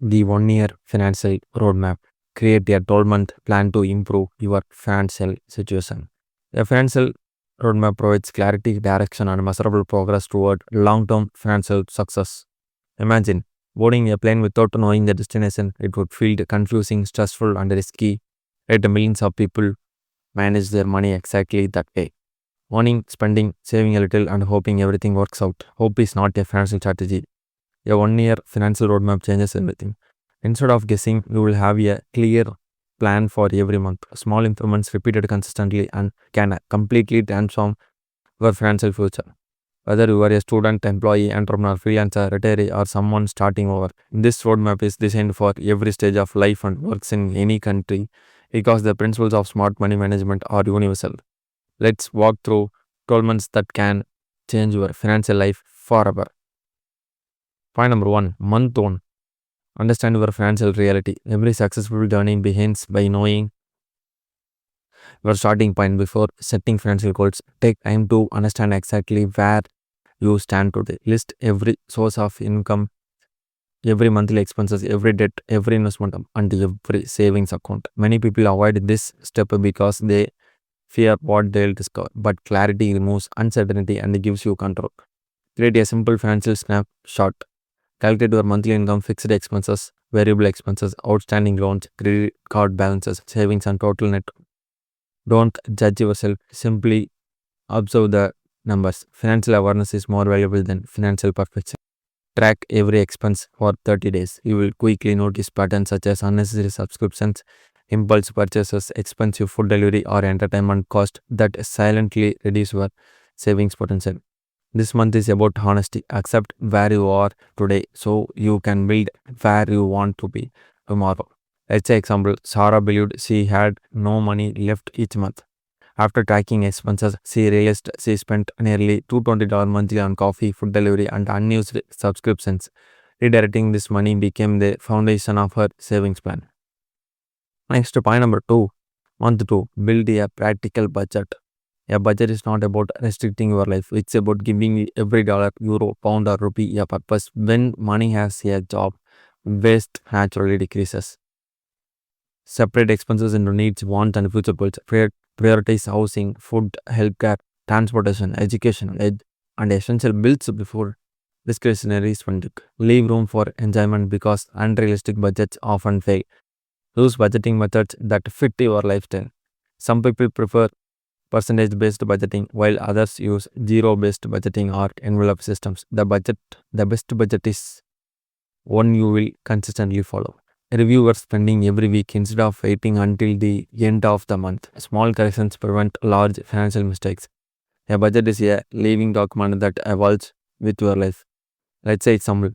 the 1 year financial roadmap. Create a 12-month plan to improve your financial situation. A financial roadmap provides clarity, direction, and measurable progress toward long term financial success. Imagine boarding a plane without knowing the destination. It would feel confusing, stressful, and risky. Yet millions of people manage their money exactly that way. Earning, spending, saving a little, and hoping everything works out. Hope is not a financial strategy. A 1 year financial roadmap changes everything. Instead of guessing, you will have a clear plan for every month. Small improvements repeated consistently and can completely transform your financial future. Whether you are a student, employee, entrepreneur, freelancer, retiree, or someone starting over, this roadmap is designed for every stage of life and works in any country because the principles of smart money management are universal. Let's walk through 12 months that can change your financial life forever. Point number 1, month 1. Understand your financial reality. Every successful journey begins by knowing your starting point before setting financial goals. Take time to understand exactly where you stand today. List every source of income, every monthly expenses, every debt, every investment, and every savings account. Many people avoid this step because they fear what they'll discover, but clarity removes uncertainty and gives you control. Create a simple financial snapshot. Calculate your monthly income, fixed expenses, variable expenses, outstanding loans, credit card balances, savings, and total net. Don't judge yourself, simply observe the numbers. Financial awareness is more valuable than financial perfection. Track every expense for 30 days. You will quickly notice patterns such as unnecessary subscriptions, impulse purchases, expensive food delivery, or entertainment cost that silently reduce your savings potential. This month is about honesty. Accept where you are today so you can build where you want to be tomorrow. Let's say example, Sarah believed she had no money left each month. After tracking expenses, she realized she spent nearly $220 monthly on coffee, food delivery, and unused subscriptions. Redirecting this money became the foundation of her savings plan. Next, point number 2, month 2, build a practical budget. A budget is not about restricting your life. It's about giving every dollar, euro, pound, or rupee a purpose. When money has a job, waste naturally decreases. Separate expenses into needs, wants, and future goals. Prioritize housing, food, healthcare, transportation, education, and essential bills before discretionary spending. Leave room for enjoyment because unrealistic budgets often fail. Use budgeting methods that fit your lifestyle. Some people prefer percentage based budgeting while others use zero based budgeting or envelope systems. The best budget is one you will consistently follow. Review your spending every week instead of waiting until the end of the month. Small corrections prevent large financial mistakes. A budget is a living document that evolves with your life. Let's say example,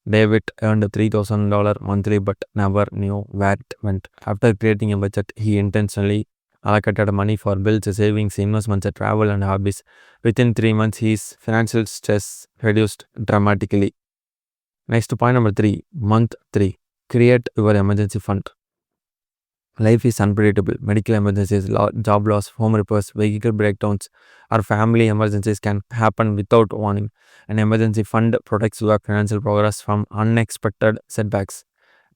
David earned $3,000 monthly but never knew where it went. After creating a budget, he intentionally allocated money for bills, savings, investments, travel, and hobbies. Within 3 months, his financial stress reduced dramatically. Next, point number 3, month 3. Create your emergency fund. Life is unpredictable. Medical emergencies, job loss, home repairs, vehicle breakdowns, or family emergencies can happen without warning. An emergency fund protects your financial progress from unexpected setbacks.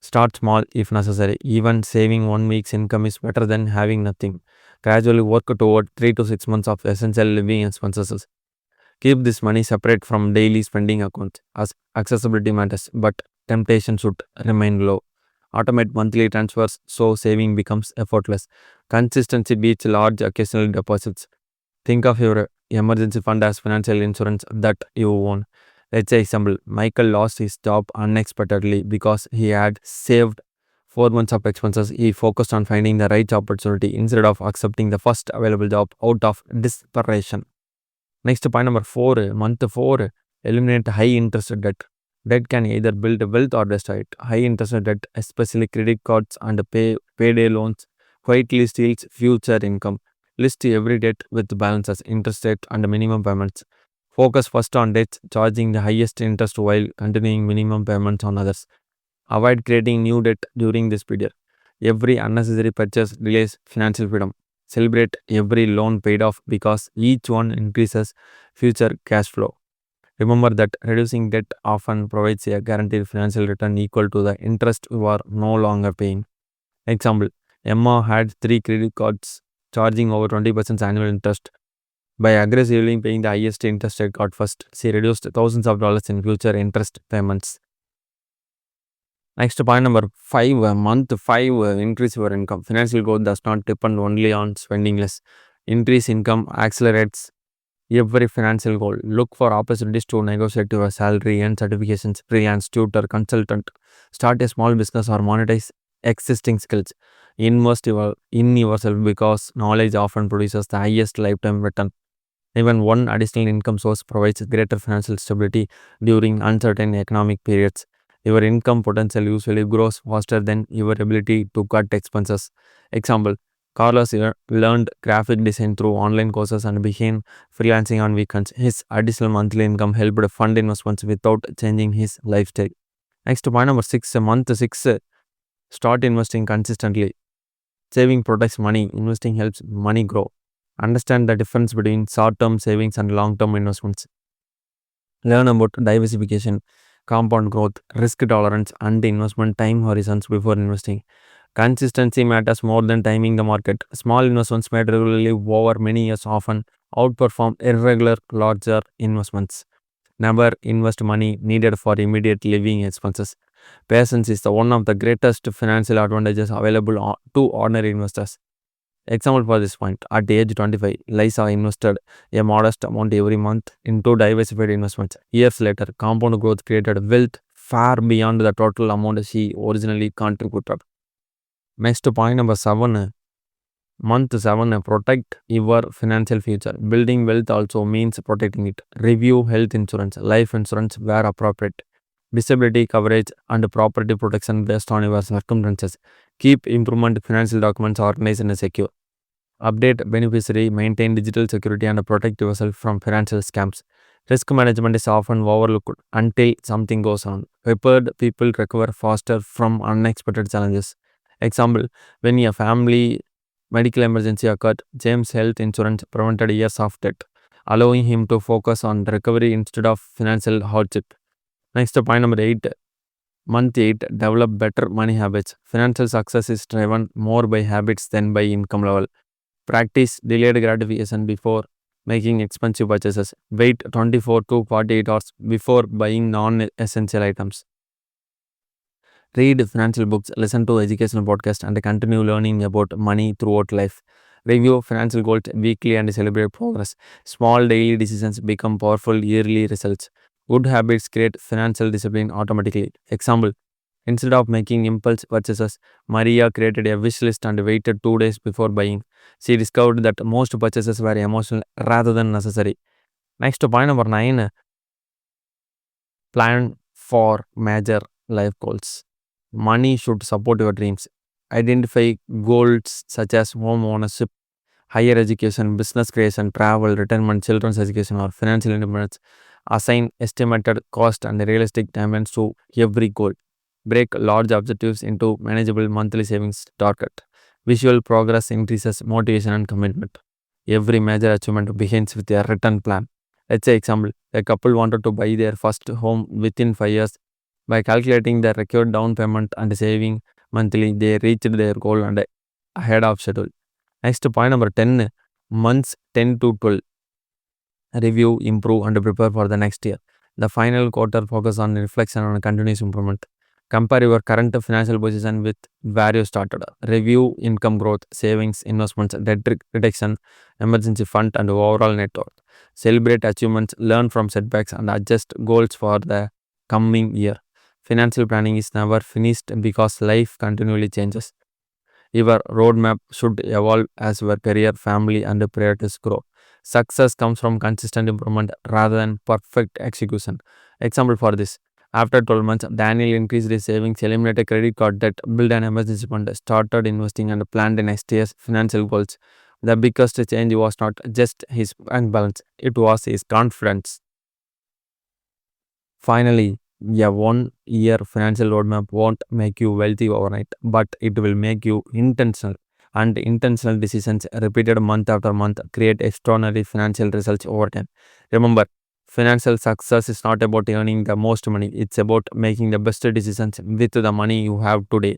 Start small if necessary. Even saving 1 week's income is better than having nothing. Gradually work toward 3 to 6 months of essential living expenses. Keep this money separate from daily spending accounts as accessibility matters, but temptation should remain low. Automate monthly transfers so saving becomes effortless. Consistency beats large occasional deposits. Think of your emergency fund as financial insurance that you own. Let's say example, Michael lost his job unexpectedly because he had saved 4 months of expenses. He focused on finding the right opportunity instead of accepting the first available job out of desperation. Next, point number 4, month 4, eliminate high interest debt. Debt can either build wealth or destroy it. High interest debt, especially credit cards and payday loans, quietly steals future income. List every debt with balances, interest rate, and minimum payments. Focus first on debts, charging the highest interest while continuing minimum payments on others. Avoid creating new debt during this period. Every unnecessary purchase delays financial freedom. Celebrate every loan paid off because each one increases future cash flow. Remember that reducing debt often provides a guaranteed financial return equal to the interest you are no longer paying. Example: Emma had three credit cards charging over 20% annual interest. By aggressively paying the highest interest rate card first, she reduced thousands of dollars in future interest payments. Next point number 5, month 5, increase your income. Financial growth does not depend only on spending less. Increase income accelerates every financial goal. Look for opportunities to negotiate your salary and certifications, freelance, tutor, consultant. Start a small business or monetize existing skills. Invest in yourself because knowledge often produces the highest lifetime return. Even one additional income source provides greater financial stability during uncertain economic periods. Your income potential usually grows faster than your ability to cut expenses. Example: Carlos learned graphic design through online courses and began freelancing on weekends. His additional monthly income helped fund investments without changing his lifestyle. Next, point number 6, month 6, start investing consistently. Saving protects money, investing helps money grow. Understand the difference between short term savings and long term investments. Learn about diversification, compound growth, risk tolerance, and investment time horizons before investing. Consistency matters more than timing the market. Small investments made regularly over many years often outperform irregular larger investments. Never invest money needed for immediate living expenses. Patience is the one of the greatest financial advantages available to ordinary investors. Example for this point: at age 25, Lisa invested a modest amount every month into diversified investments. Years later, compound growth created wealth far beyond the total amount she originally contributed. Next, point number 7, month 7, protect your financial future. Building wealth also means protecting it. Review health insurance, life insurance where appropriate, disability coverage, and property protection based on your circumstances. Keep improvement financial documents organized and secure. Update beneficiary, maintain digital security, and protect yourself from financial scams. Risk management is often overlooked until something goes wrong. Prepared people recover faster from unexpected challenges. Example: when a family medical emergency occurred, James' health insurance prevented years of debt, allowing him to focus on recovery instead of financial hardship. Next, point number 8, month 8, develop better money habits. Financial success is driven more by habits than by income level. Practice delayed gratification before making expensive purchases. Wait 24 to 48 hours before buying non essential items. Read financial books, listen to educational podcasts, and continue learning about money throughout life. Review financial goals weekly and celebrate progress. Small daily decisions become powerful yearly results. Good habits create financial discipline automatically. Example: instead of making impulse purchases, Maria created a wish list and waited 2 days before buying. She discovered that most purchases were emotional rather than necessary. Next, point number 9, plan for major life goals. Money should support your dreams. Identify goals such as home ownership, higher education, business creation, travel, retirement, children's education, or financial independence. Assign estimated cost and realistic timelines to every goal. Break large objectives into manageable monthly savings target. Visual progress increases motivation and commitment. Every major achievement begins with a written plan. Let's say example: a couple wanted to buy their first home within 5 years. By calculating the required down payment and saving monthly, they reached their goal and ahead of schedule. Next, point number 10, months 10 to 12. Review, improve, and prepare for the next year. The final quarter focus on reflection and continuous improvement. Compare your current financial position with where you started. Review income growth, savings, investments, debt reduction, emergency fund, and overall net worth. Celebrate achievements, learn from setbacks, and adjust goals for the coming year. Financial planning is never finished because life continually changes. Your roadmap should evolve as your career, family, and priorities grow. Success comes from consistent improvement rather than perfect execution. Example for this: after 12 months, Daniel increased his savings, eliminated credit card debt, built an emergency fund, started investing, and planned next year's financial goals. The biggest change was not just his bank balance, it was his confidence. Finally, a 1 year financial roadmap won't make you wealthy overnight, but it will make you intentional. And intentional decisions repeated month after month create extraordinary financial results over time. Remember, Financial success is not about earning the most money, it's about making the best decisions with the money you have today.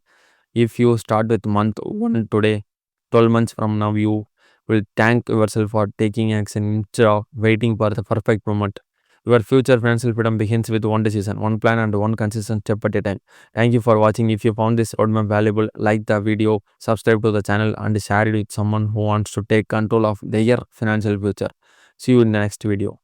If you start with month 1 today, 12 months from now, you will thank yourself for taking action instead of waiting for the perfect moment. Your future financial freedom begins with one decision, one plan, and one consistent step at a time. Thank you for watching. If you found this roadmap valuable, like the video, subscribe to the channel, and share it with someone who wants to take control of their financial future. See you in the next video.